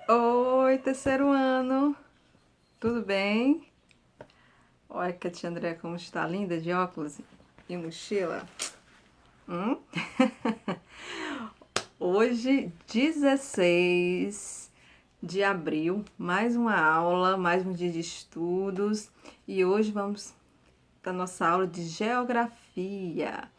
Oi, terceiro ano, tudo bem? Olha que a tia André como está linda de óculos e mochila. Hum? Hoje, 16 de abril, mais uma aula, mais um dia de estudos e hoje vamos para nossa aula de geografia.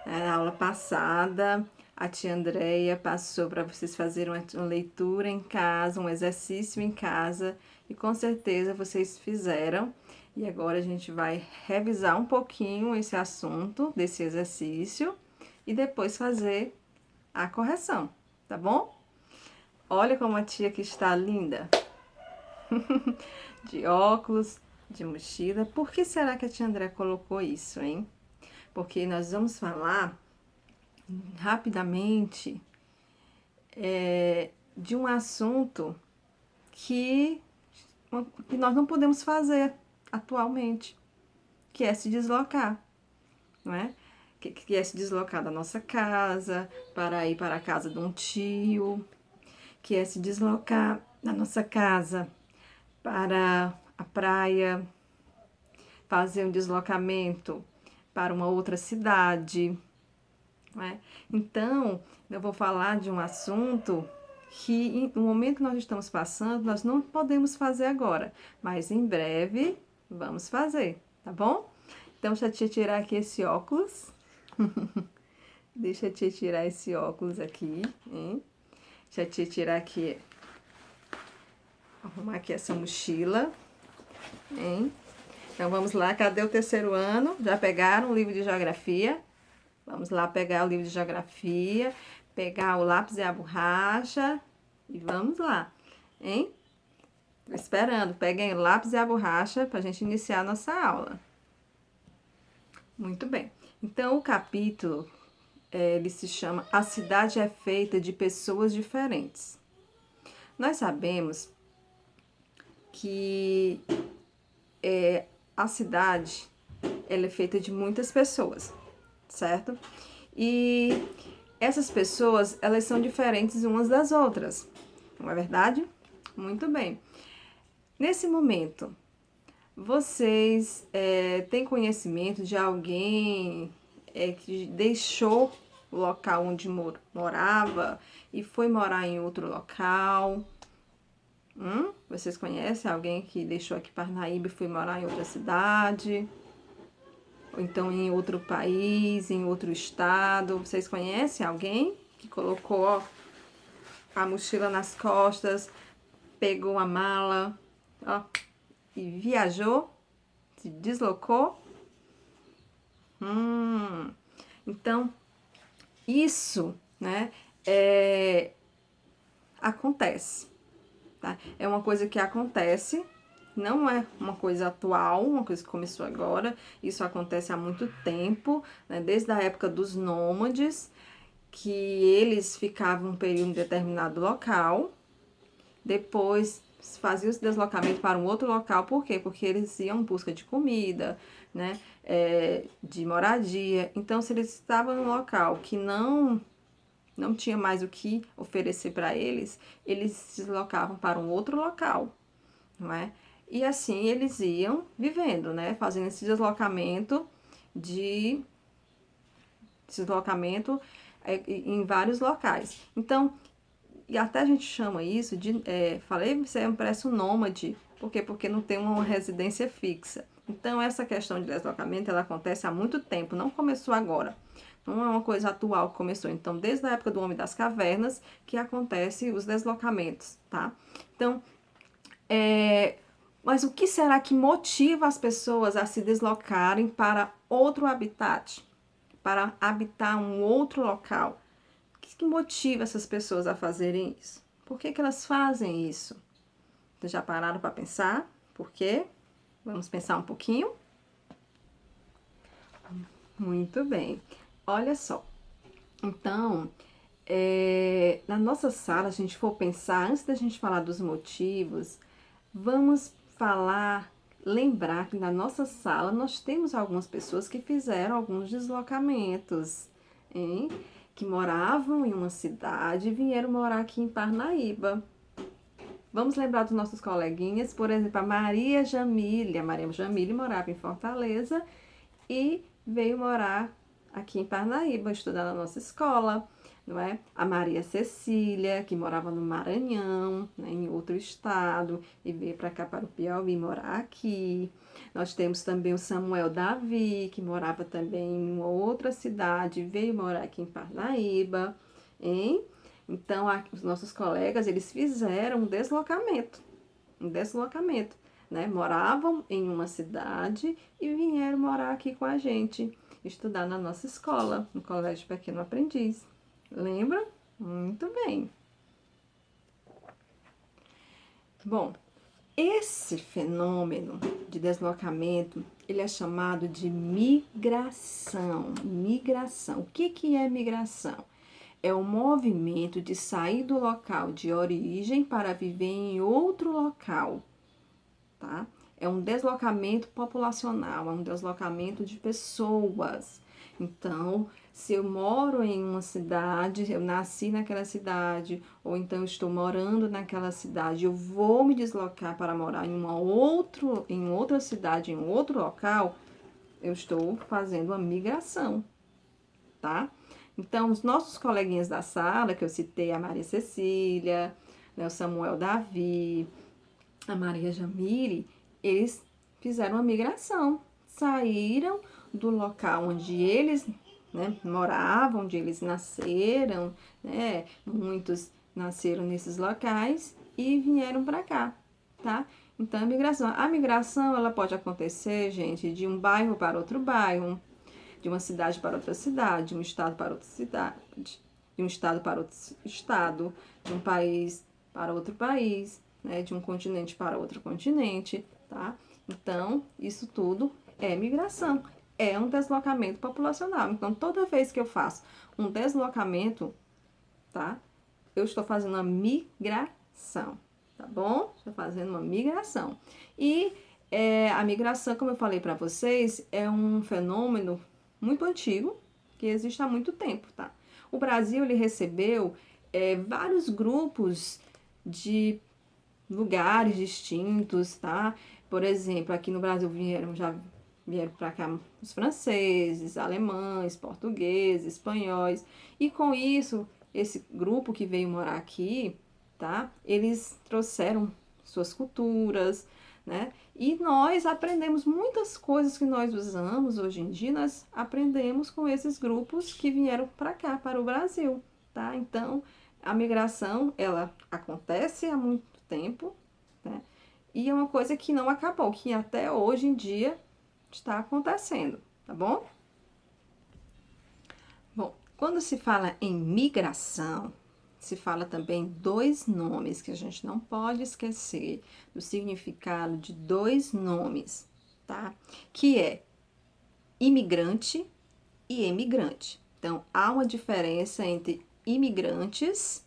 Na aula passada, a tia Andreia passou para vocês fazerem uma leitura em casa, um exercício em casa, e com certeza vocês fizeram. E agora a gente vai revisar um pouquinho esse assunto desse exercício e depois fazer a correção, tá bom? Olha como a tia aqui está linda, de óculos, de mochila. Por que será que a tia André colocou isso, hein? Porque nós vamos falar rapidamente de um assunto que, que nós não podemos fazer atualmente, que é se deslocar, não é? Que é se deslocar da nossa casa para ir para a casa de um tio, que é se deslocar da nossa casa para a praia, fazer um deslocamento para uma outra cidade, não é? Então, eu vou falar de um assunto que no momento que nós estamos passando, nós não podemos fazer agora, mas em breve vamos fazer, tá bom? Então, deixa eu te tirar aqui esse óculos. Deixa eu te tirar esse óculos aqui, hein? Deixa eu te tirar aqui, arrumar aqui essa mochila, hein? Então, vamos lá, cadê o terceiro ano? Já pegaram o livro de geografia? Vamos lá pegar o livro de geografia, pegar o lápis e a borracha e vamos lá, hein? Tô esperando. Peguem o lápis e a borracha para a gente iniciar a nossa aula. Muito bem. Então, o capítulo, ele se chama A Cidade é Feita de Pessoas Diferentes. Nós sabemos que a cidade, ela é feita de muitas pessoas, certo? E essas pessoas, elas são diferentes umas das outras, não é verdade? Muito bem. Nesse momento, vocês têm conhecimento de alguém que deixou o local onde morava e foi morar em outro local? Vocês conhecem alguém que deixou aqui Parnaíba e foi morar em outra cidade? Ou então em outro país, em outro estado? Vocês conhecem alguém que colocou a mochila nas costas, pegou a mala, ó, e viajou, se deslocou? Então, isso, né, acontece, tá? É uma coisa que acontece, não é uma coisa atual, uma coisa que começou agora, isso acontece há muito tempo, né, desde a época dos nômades, que eles ficavam um período em determinado local, depois faziam esse deslocamento para um outro local, por quê? Porque eles iam em busca de comida, né, de moradia. Então, se eles estavam num local que não tinha mais o que oferecer para eles, eles se deslocavam para um outro local, não é? E assim eles iam vivendo, né, fazendo esse de deslocamento em vários locais. Então, e até a gente chama isso de, falei, você parece um nômade. Por quê? Porque não tem uma residência fixa. Então, essa questão de deslocamento, ela acontece há muito tempo, não começou agora. Não é uma coisa atual que começou. Então, desde a época do Homem das Cavernas, que acontece os deslocamentos, tá? Então, mas o que será que motiva as pessoas a se deslocarem para outro habitat? Para habitar um outro local? O que motiva essas pessoas a fazerem isso? Por que elas fazem isso? Vocês já pararam para pensar? Por quê? Vamos pensar um pouquinho? Muito bem. Olha só. Então, na nossa sala, se a gente for pensar, antes da gente falar dos motivos, vamos falar, lembrar que na nossa sala nós temos algumas pessoas que fizeram alguns deslocamentos, hein? Que moravam em uma cidade e vieram morar aqui em Parnaíba. Vamos lembrar dos nossos coleguinhas, por exemplo, a Maria Jamile. A Maria Jamile morava em Fortaleza e veio morar aqui em Parnaíba, estudar na nossa escola, não é? A Maria Cecília, que morava no Maranhão, né, em outro estado, e veio para cá, para o Piauí, morar aqui. Nós temos também o Samuel Davi, que morava também em uma outra cidade, veio morar aqui em Parnaíba, hein? Então, os nossos colegas, eles fizeram um deslocamento, né? Moravam em uma cidade e vieram morar aqui com a gente, estudar na nossa escola, no Colégio Pequeno Aprendiz. Lembra? Muito bem. Bom, esse fenômeno de deslocamento, ele é chamado de migração. Migração. O que é migração? É o movimento de sair do local de origem para viver em outro local, tá? É um deslocamento populacional, é um deslocamento de pessoas. Então, se eu moro em uma cidade, eu nasci naquela cidade, ou então estou morando naquela cidade, eu vou me deslocar para morar em outra cidade, em outro local, eu estou fazendo uma migração, tá? Então, os nossos coleguinhas da sala, que eu citei, a Maria Cecília, né, o Samuel Davi, a Maria Jamile, eles fizeram uma migração, saíram do local onde eles, né, moravam, onde eles nasceram, né, muitos nasceram nesses locais e vieram para cá, tá? Então, a migração, ela pode acontecer, gente, de um bairro para outro bairro, de uma cidade para outra cidade, de um estado para outra cidade, de um estado para outro estado, de um país para outro país, né, de um continente para outro continente, tá? Então, isso tudo é migração, é um deslocamento populacional. Então, toda vez que eu faço um deslocamento, tá? Eu estou fazendo uma migração, tá bom? Estou fazendo uma migração. E a migração, como eu falei para vocês, é um fenômeno muito antigo, que existe há muito tempo, tá? O Brasil, ele recebeu vários grupos de lugares distintos, tá? Por exemplo, aqui no Brasil já vieram para cá os franceses, alemães, portugueses, espanhóis, e com isso, esse grupo que veio morar aqui, tá? Eles trouxeram suas culturas, né? E nós aprendemos muitas coisas que nós usamos hoje em dia, nós aprendemos com esses grupos que vieram para cá, para o Brasil, tá? Então, a migração, ela acontece há muito tempo, né? E é uma coisa que não acabou, que até hoje em dia está acontecendo, tá bom? Bom, quando se fala em migração, se fala também dois nomes que a gente não pode esquecer do significado de dois nomes, tá? Que é imigrante e emigrante. Então, há uma diferença entre imigrantes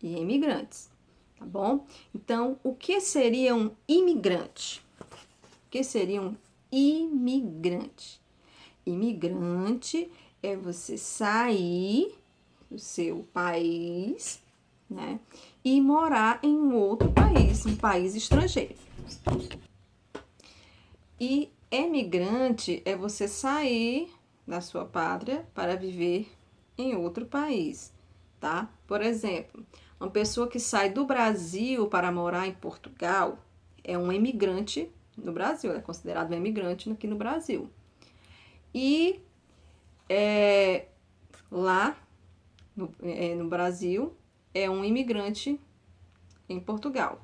e emigrantes, tá bom? Então, o que seria um imigrante? O que seria um imigrante? Imigrante é você sair do seu país, né, e morar em um outro país, um país estrangeiro. E emigrante é você sair da sua pátria para viver em outro país, tá? Por exemplo, uma pessoa que sai do Brasil para morar em Portugal é um emigrante no Brasil, é considerado um emigrante aqui no Brasil. E lá no Brasil é um imigrante em Portugal,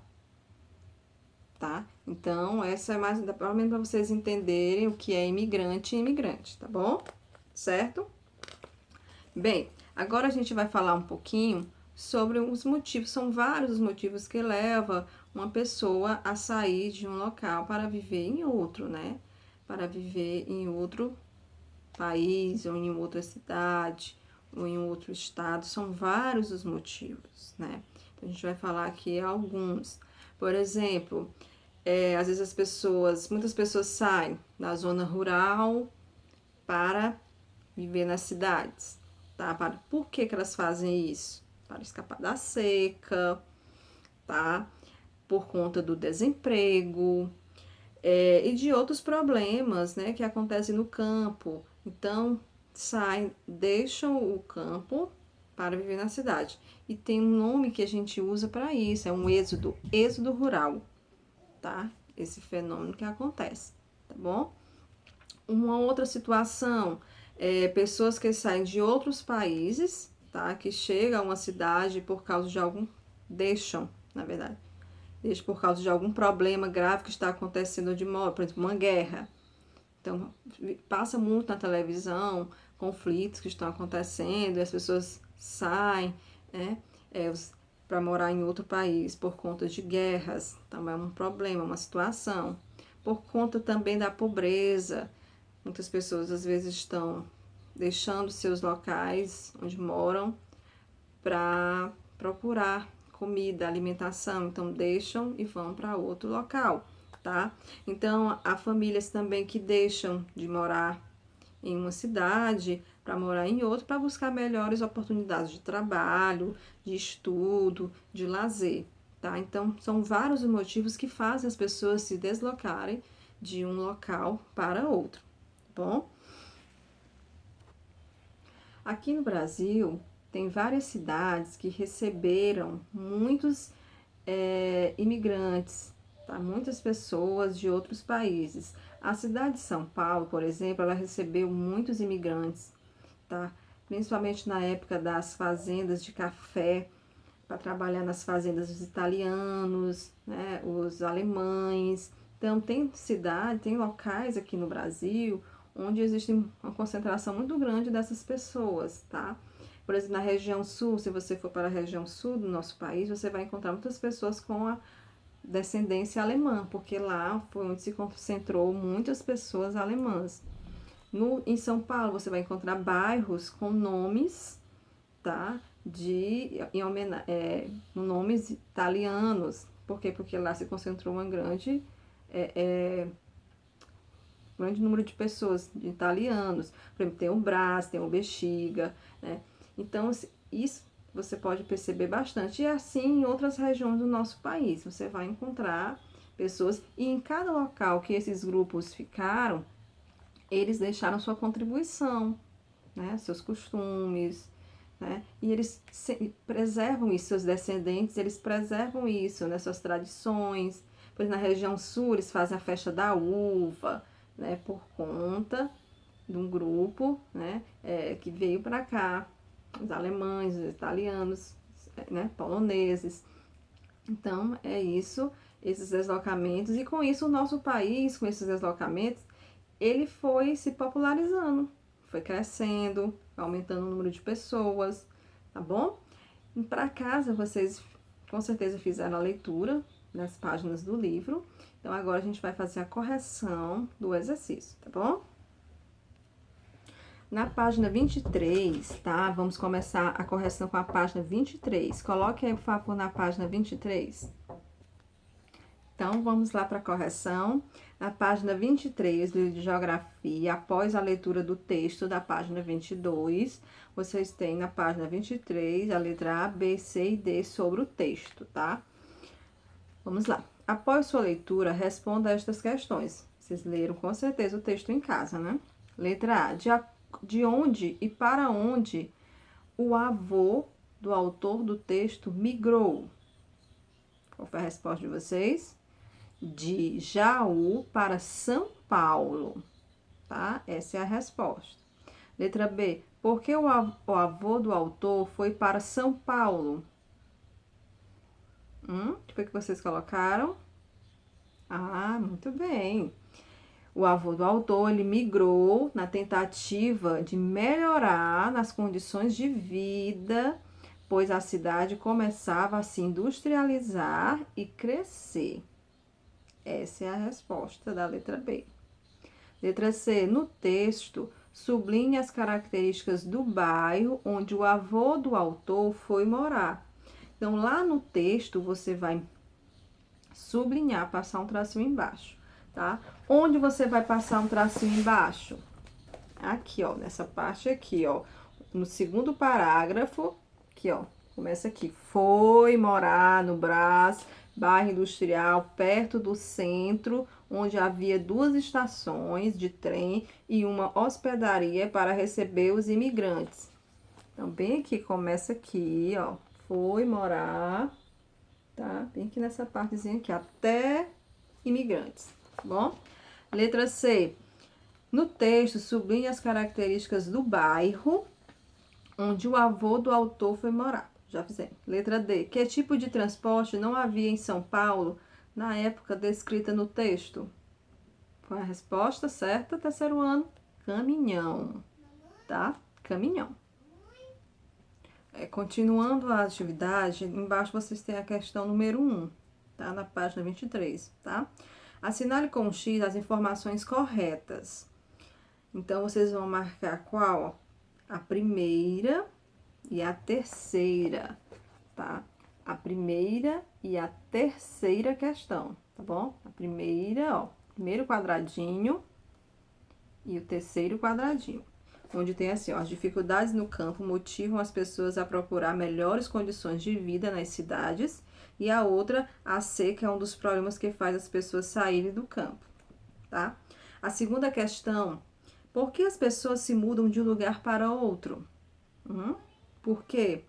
tá? Então, essa é mais, pelo menos para vocês entenderem o que é imigrante e imigrante, tá bom? Certo? Bem, agora a gente vai falar um pouquinho sobre os motivos. São vários os motivos que levam uma pessoa a sair de um local para viver em outro, né? Para viver em outro país, ou em outra cidade, ou em outro estado. São vários os motivos, né? Então, a gente vai falar aqui alguns. Por exemplo, às vezes muitas pessoas saem da zona rural para viver nas cidades, tá? Por que que elas fazem isso? Para escapar da seca, tá? por conta do desemprego, e de outros problemas, né, que acontecem no campo. Então, saem, deixam o campo para viver na cidade. E tem um nome que a gente usa para isso, é um êxodo rural, tá? Esse fenômeno que acontece, tá bom? Uma outra situação é pessoas que saem de outros países, tá? Que chegam a uma cidade por causa de deixam, na verdade, deixam por causa de algum problema grave que está acontecendo de modo, por exemplo, uma guerra. Então, passa muito na televisão, conflitos que estão acontecendo, e as pessoas saem, né, para morar em outro país por conta de guerras. Então, é um problema, uma situação. Por conta também da pobreza. Muitas pessoas, às vezes, estão deixando seus locais onde moram para procurar comida, alimentação. Então, deixam e vão para outro local, tá? Então, há famílias também que deixam de morar em uma cidade para morar em outra para buscar melhores oportunidades de trabalho, de estudo, de lazer, tá? Então, são vários os motivos que fazem as pessoas se deslocarem de um local para outro, tá bom? Aqui no Brasil, tem várias cidades que receberam muitos imigrantes, tá? Muitas pessoas de outros países. A cidade de São Paulo, por exemplo, ela recebeu muitos imigrantes, tá? Principalmente na época das fazendas de café, para trabalhar nas fazendas dos italianos, né, os alemães. Então, tem locais aqui no Brasil onde existe uma concentração muito grande dessas pessoas, tá? Por exemplo, na região sul, se você for para a região sul do nosso país, você vai encontrar muitas pessoas com a descendência alemã, porque lá foi onde se concentrou muitas pessoas alemãs. Em São Paulo, você vai encontrar bairros com nomes, tá? Nomes italianos. Por quê? Porque lá se concentrou uma grande número de pessoas, de italianos. Por exemplo, tem o Brás, tem o Bexiga, né? Então, isso você pode perceber bastante. E assim em outras regiões do nosso país, você vai encontrar pessoas. E em cada local que esses grupos ficaram, eles deixaram sua contribuição, né? Seus costumes, né? E eles preservam isso, seus descendentes, eles preservam isso, né? Suas tradições. Pois na região sul, eles fazem a festa da uva, né? Por conta de um grupo, né? Que veio para cá, os alemães, os italianos, né? Poloneses. Então, é isso, esses deslocamentos. E com isso, o nosso país, com esses deslocamentos, ele foi se popularizando, foi crescendo, aumentando o número de pessoas, tá bom? E para casa, vocês com certeza fizeram a leitura das páginas do livro. Então, agora a gente vai fazer a correção do exercício, tá bom? Na página 23, tá? Vamos começar a correção com a página 23. Coloque aí, por favor, na página 23. Então, vamos lá para a correção. Na página 23 do livro de Geografia, após a leitura do texto da página 22, vocês têm na página 23 a letra A, B, C e D sobre o texto, tá? Vamos lá. Após sua leitura, responda a estas questões. Vocês leram com certeza o texto em casa, né? Letra A. De onde e para onde o avô do autor do texto migrou? Qual foi a resposta de vocês? De Jaú para São Paulo, tá? Essa é a resposta. Letra B. Por que o avô do autor foi para São Paulo? O que foi que vocês colocaram? Ah, muito bem. O avô do autor, ele migrou na tentativa de melhorar nas condições de vida, pois a cidade começava a se industrializar e crescer. Essa é a resposta da letra B. Letra C. No texto, sublinhe as características do bairro onde o avô do autor foi morar. Então, lá no texto, você vai sublinhar, passar um tracinho embaixo, tá? Onde você vai passar um tracinho embaixo? Aqui, ó, nessa parte aqui, ó. No segundo parágrafo, aqui, ó. Começa aqui. Foi morar no Brás bairro industrial perto do centro, onde havia 2 estações de trem e uma hospedaria para receber os imigrantes. Então, bem aqui, começa aqui, ó, foi morar, tá? Bem aqui nessa partezinha aqui, até imigrantes, tá bom? Letra C. No texto, sublinhe as características do bairro onde o avô do autor foi morar. Já fizemos. Letra D. Que tipo de transporte não havia em São Paulo na época descrita no texto? Foi a resposta certa, terceiro ano. Caminhão, tá? Caminhão. Continuando a atividade, embaixo vocês têm a questão número 1, tá? Na página 23, tá? Assinale com um X as informações corretas. Então, vocês vão marcar qual? A primeira e a terceira, tá? A primeira e a terceira questão, tá bom? A primeira, ó, primeiro quadradinho e o terceiro quadradinho. Onde tem assim, ó, as dificuldades no campo motivam as pessoas a procurar melhores condições de vida nas cidades. E a outra, a seca, é um dos problemas que faz as pessoas saírem do campo, tá? A segunda questão, por que as pessoas se mudam de um lugar para outro? Por quê?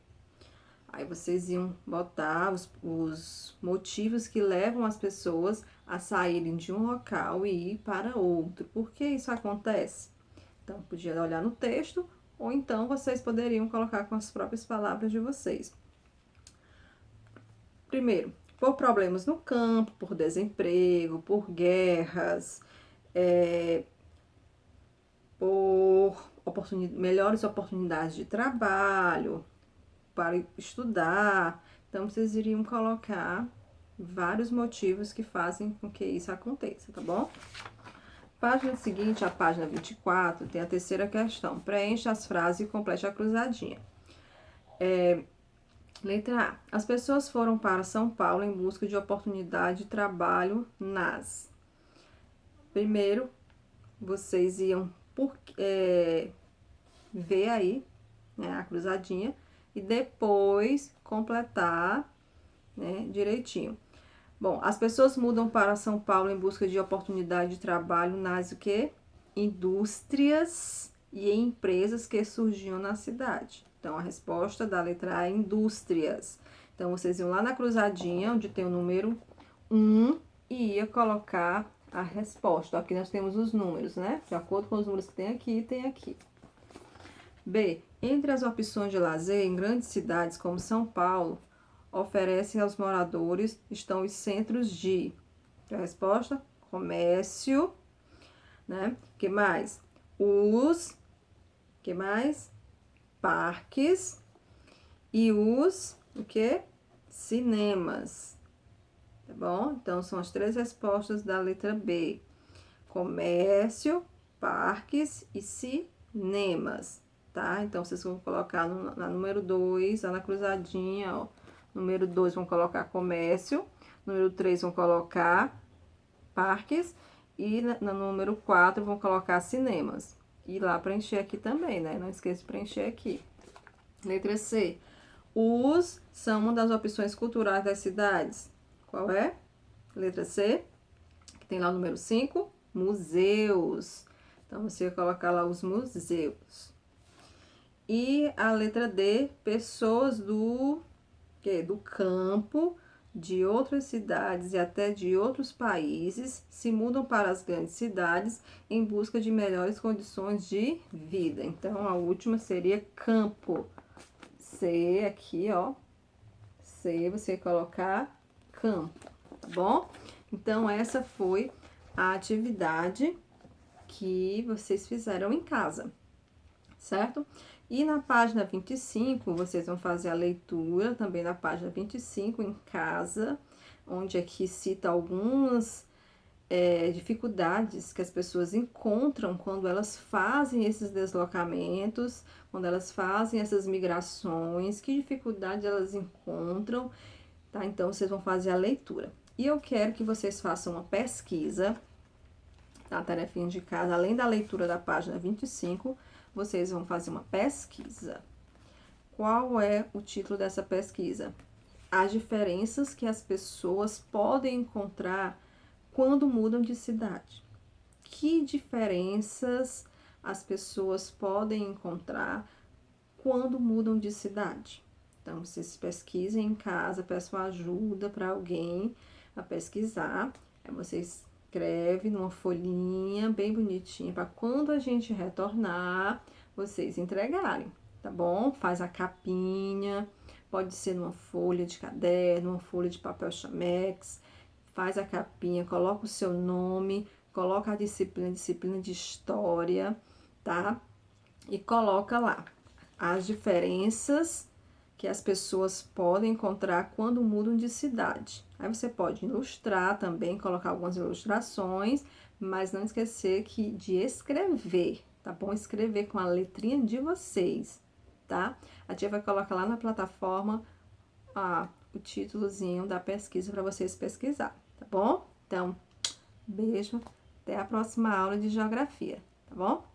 Aí vocês iam botar os motivos que levam as pessoas a saírem de um local e ir para outro. Por que isso acontece? Então, podia olhar no texto, ou então vocês poderiam colocar com as próprias palavras de vocês. Primeiro, por problemas no campo, por desemprego, por guerras, por melhores oportunidades de trabalho, para estudar. Então, vocês iriam colocar vários motivos que fazem com que isso aconteça, tá bom? Página seguinte, a página 24, tem a terceira questão. Preencha as frases e complete a cruzadinha. Letra A. As pessoas foram para São Paulo em busca de oportunidade de trabalho nas... Primeiro, vocês iam ver aí, né, a cruzadinha, e depois completar, né, direitinho. Bom, as pessoas mudam para São Paulo em busca de oportunidade de trabalho nas o quê? Indústrias e empresas que surgiam na cidade. Então, a resposta da letra A é indústrias. Então, vocês iam lá na cruzadinha, onde tem o número 1, e ia colocar a resposta. Aqui nós temos os números, né? De acordo com os números que tem aqui. B. Entre as opções de lazer em grandes cidades como São Paulo, oferecem aos moradores estão os centros de... A resposta? Comércio, né? Que mais? Que mais? Parques e o quê? Cinemas. Tá bom? Então, são as 3 respostas da letra B. Comércio, parques e cinemas, tá? Então, vocês vão colocar na número 2, lá na cruzadinha, ó. Número 2 vão colocar comércio, número 3 vão colocar parques e no número 4 vão colocar cinemas. E lá preencher aqui também, né? Não esqueça de preencher aqui. Letra C. Os são uma das opções culturais das cidades. Qual é? Letra C, que tem lá o número 5, museus. Então, você vai colocar lá os museus. E a letra D, pessoas do campo, de outras cidades e até de outros países, se mudam para as grandes cidades em busca de melhores condições de vida. Então, a última seria campo. C aqui, ó. C, você colocar campo, tá bom? Então, essa foi a atividade que vocês fizeram em casa, certo? E na página 25, vocês vão fazer a leitura também na página 25 em casa, onde aqui cita algumas dificuldades que as pessoas encontram quando elas fazem esses deslocamentos, quando elas fazem essas migrações, que dificuldades elas encontram, tá? Então, vocês vão fazer a leitura. E eu quero que vocês façam uma pesquisa, tá? Tarefinha de casa, além da leitura da página 25, vocês vão fazer uma pesquisa. Qual é o título dessa pesquisa? as diferenças que as pessoas podem encontrar quando mudam de cidade. Que diferenças as pessoas podem encontrar quando mudam de cidade? Então, vocês pesquisem em casa, peçam ajuda para alguém a pesquisar. Aí você escreve numa folhinha bem bonitinha para quando a gente retornar, vocês entregarem, tá bom? Faz a capinha, pode ser numa folha de caderno, uma folha de papel chamex, faz a capinha, coloca o seu nome, coloca a disciplina de história, tá? E coloca lá as diferenças que as pessoas podem encontrar quando mudam de cidade. Aí você pode ilustrar também, colocar algumas ilustrações, mas não esquecer de escrever, tá bom? Escrever com a letrinha de vocês, tá? A tia vai colocar lá na plataforma o títulozinho da pesquisa para vocês pesquisar, tá bom? Então, beijo, até a próxima aula de geografia, tá bom?